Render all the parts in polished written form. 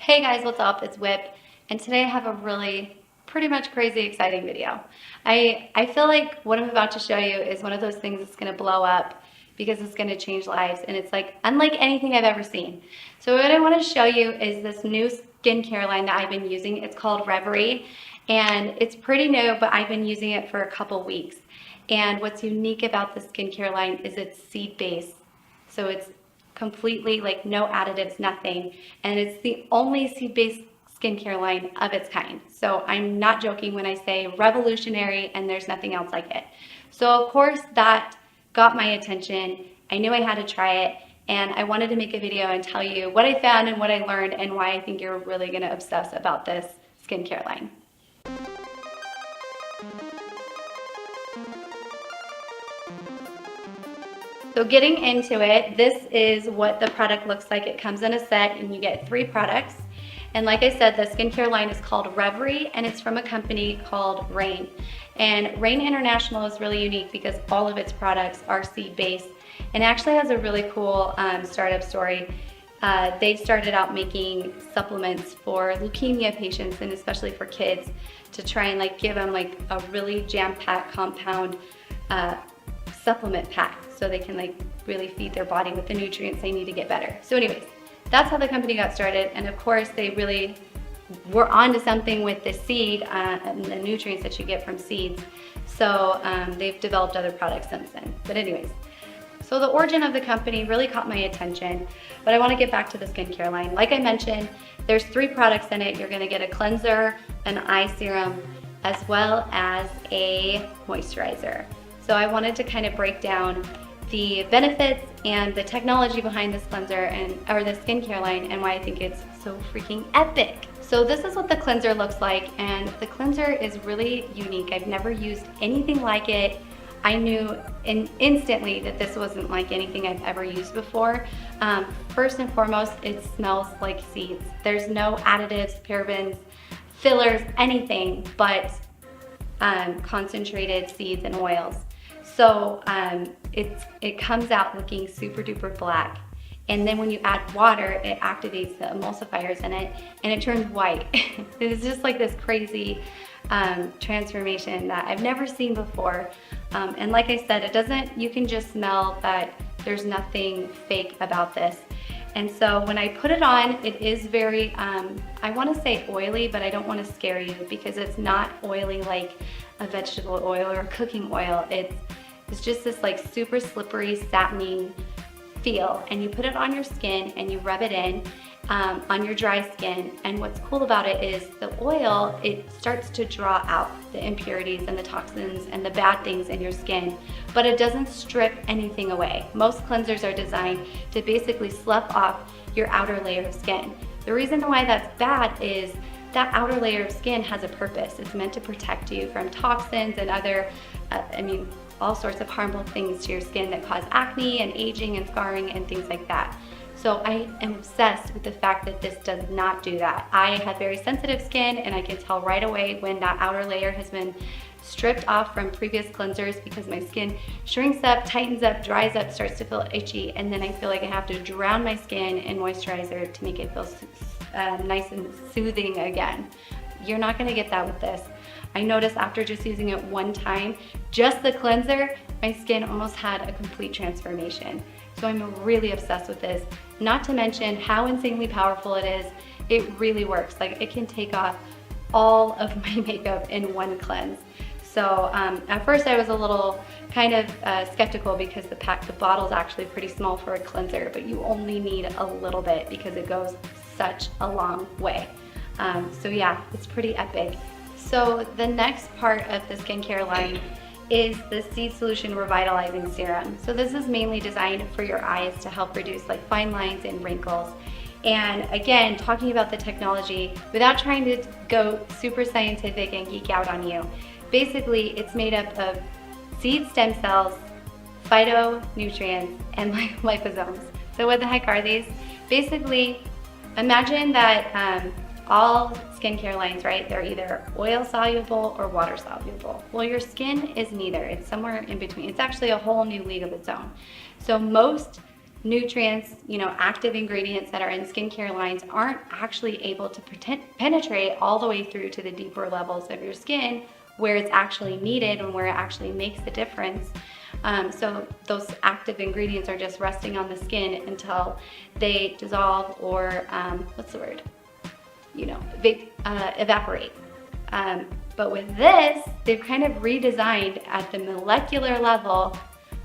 Hey guys, what's up? It's Whip, and today I have a really pretty much crazy exciting video. I feel like what I'm about to show you is one of those things that's going to blow up because it's going to change lives, and it's like unlike anything I've ever seen. So what I want to show you is this new skincare line that I've been using. It's called Revri, and it's pretty new, but I've been using it for a couple weeks. And what's unique about the skincare line is it's seed-based. So it's completely like no additives, nothing. And it's the only seed-based skincare line of its kind. So I'm not joking when I say revolutionary and there's nothing else like it. So of course that got my attention. I knew I had to try it, and I wanted to make a video and tell you what I found and what I learned and why I think you're really gonna obsess about this skincare line. So getting into it, this is what the product looks like. It comes in a set and you get 3 products. And like I said, the skincare line is called Revri, and it's from a company called Rain. And Rain International is really unique because all of its products are seed-based, and actually has a really cool startup story. They started out making supplements for leukemia patients, and especially for kids, to try and like give them like a really jam-packed compound supplement pack so they can like really feed their body with the nutrients they need to get better. So anyways, that's how the company got started, and of course they really were onto something with the seed and the nutrients that you get from seeds. So they've developed other products since then. But anyways, so the origin of the company really caught my attention, but I want to get back to the skincare line. Like I mentioned, there's 3 products in it. You're going to get a cleanser, an eye serum, as well as a moisturizer. So I wanted to kind of break down the benefits and the technology behind this cleanser or the skincare line, and why I think it's so freaking epic. So this is what the cleanser looks like, and the cleanser is really unique. I've never used anything like it. I knew instantly that this wasn't like anything I've ever used before. First and foremost, it smells like seeds. There's no additives, parabens, fillers, anything but concentrated seeds and oils. So it comes out looking super duper black, and then when you add water, it activates the emulsifiers in it and it turns white. It's just like this crazy transformation that I've never seen before. And like I said, you can just smell that there's nothing fake about this. And so when I put it on, it is very, I want to say oily, but I don't want to scare you because it's not oily like a vegetable oil or cooking oil. It's just this like super slippery, satiny feel. And you put it on your skin and you rub it in on your dry skin. And what's cool about it is the oil, it starts to draw out the impurities and the toxins and the bad things in your skin, but it doesn't strip anything away. Most cleansers are designed to basically slough off your outer layer of skin. The reason why that's bad is that outer layer of skin has a purpose. It's meant to protect you from toxins and other, all sorts of harmful things to your skin that cause acne and aging and scarring and things like that. So I am obsessed with the fact that this does not do that. I have very sensitive skin, and I can tell right away when that outer layer has been stripped off from previous cleansers because my skin shrinks up, tightens up, dries up, starts to feel itchy, and then I feel like I have to drown my skin in moisturizer to make it feel nice and soothing again. You're not gonna get that with this. I noticed after just using it one time, just the cleanser, my skin almost had a complete transformation. So I'm really obsessed with this. Not to mention how insanely powerful it is. It really works. Like, it can take off all of my makeup in one cleanse. So at first I was a little kind of skeptical because the bottle's actually pretty small for a cleanser, but you only need a little bit because it goes such a long way. So yeah, it's pretty epic. So the next part of the skincare line is the Seed Solution Revitalizing Serum. So this is mainly designed for your eyes to help reduce like fine lines and wrinkles. And again, talking about the technology, without trying to go super scientific and geek out on you, basically it's made up of seed stem cells, phytonutrients, and liposomes. So what the heck are these? Basically, imagine that all skincare lines, right? They're either oil soluble or water soluble. Well, your skin is neither. It's somewhere in between. It's actually a whole new league of its own. So most nutrients, active ingredients that are in skincare lines aren't actually able to penetrate all the way through to the deeper levels of your skin where it's actually needed and where it actually makes the difference. So those active ingredients are just resting on the skin until they dissolve or, evaporate. But with this, they've kind of redesigned at the molecular level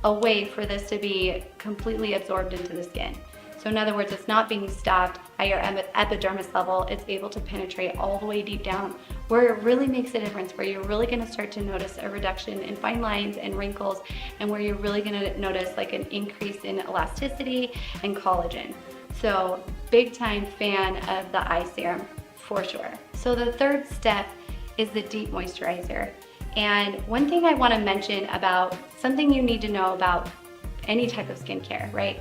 a way for this to be completely absorbed into the skin. So in other words, it's not being stopped at your epidermis level. It's able to penetrate all the way deep down where it really makes a difference, where you're really gonna start to notice a reduction in fine lines and wrinkles, and where you're really gonna notice like an increase in elasticity and collagen. So big time fan of the eye serum for sure. So the third step is the deep moisturizer. And one thing I wanna mention about something you need to know about any type of skincare, right?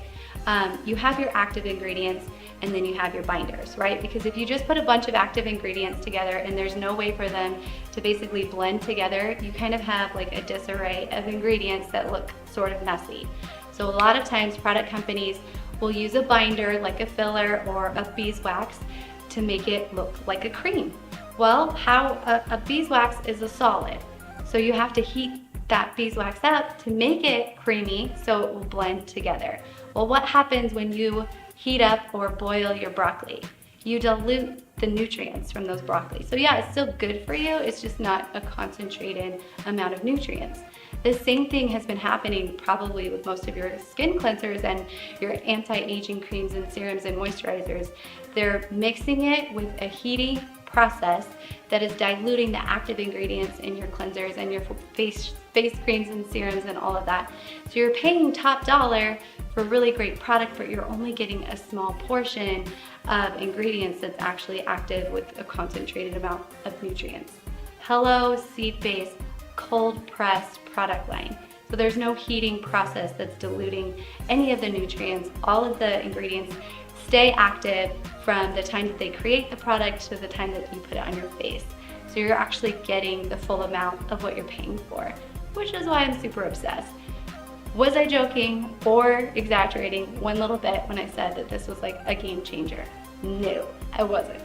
You have your active ingredients and then you have your binders, right? Because if you just put a bunch of active ingredients together and there's no way for them to basically blend together, you kind of have like a disarray of ingredients that look sort of messy. So a lot of times product companies will use a binder like a filler or a beeswax to make it look like a cream. Well, a beeswax is a solid. So you have to heat that beeswax up to make it creamy so it will blend together. Well, what happens when you heat up or boil your broccoli? You dilute the nutrients from those broccoli. So yeah, it's still good for you, it's just not a concentrated amount of nutrients. The same thing has been happening probably with most of your skin cleansers and your anti-aging creams and serums and moisturizers. They're mixing it with a heating process that is diluting the active ingredients in your cleansers and your face creams and serums and all of that. So you're paying top dollar for a really great product, but you're only getting a small portion of ingredients that's actually active with a concentrated amount of nutrients. Hello seed-based cold pressed product line. So there's no heating process that's diluting any of the nutrients. All of the ingredients stay active from the time that they create the product to the time that you put it on your face. So you're actually getting the full amount of what you're paying for, which is why I'm super obsessed. Was I joking or exaggerating one little bit when I said that this was like a game changer? No, I wasn't.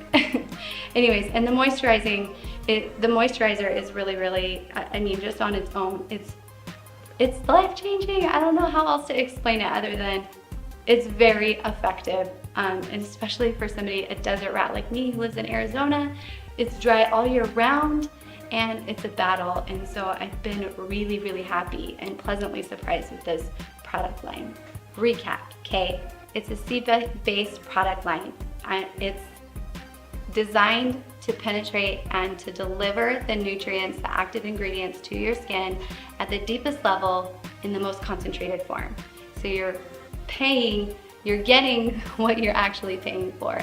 Anyways, and the moisturizer is really, I mean, just on its own, it's life-changing. I don't know how else to explain it other than it's very effective, and especially for somebody, a desert rat like me who lives in Arizona. It's dry all year round and it's a battle, and so I've been really happy and pleasantly surprised with this product line. Recap, okay? It's a seed-based product line. It's designed to penetrate and to deliver the nutrients, the active ingredients to your skin at the deepest level in the most concentrated form. So you're getting what you're actually paying for.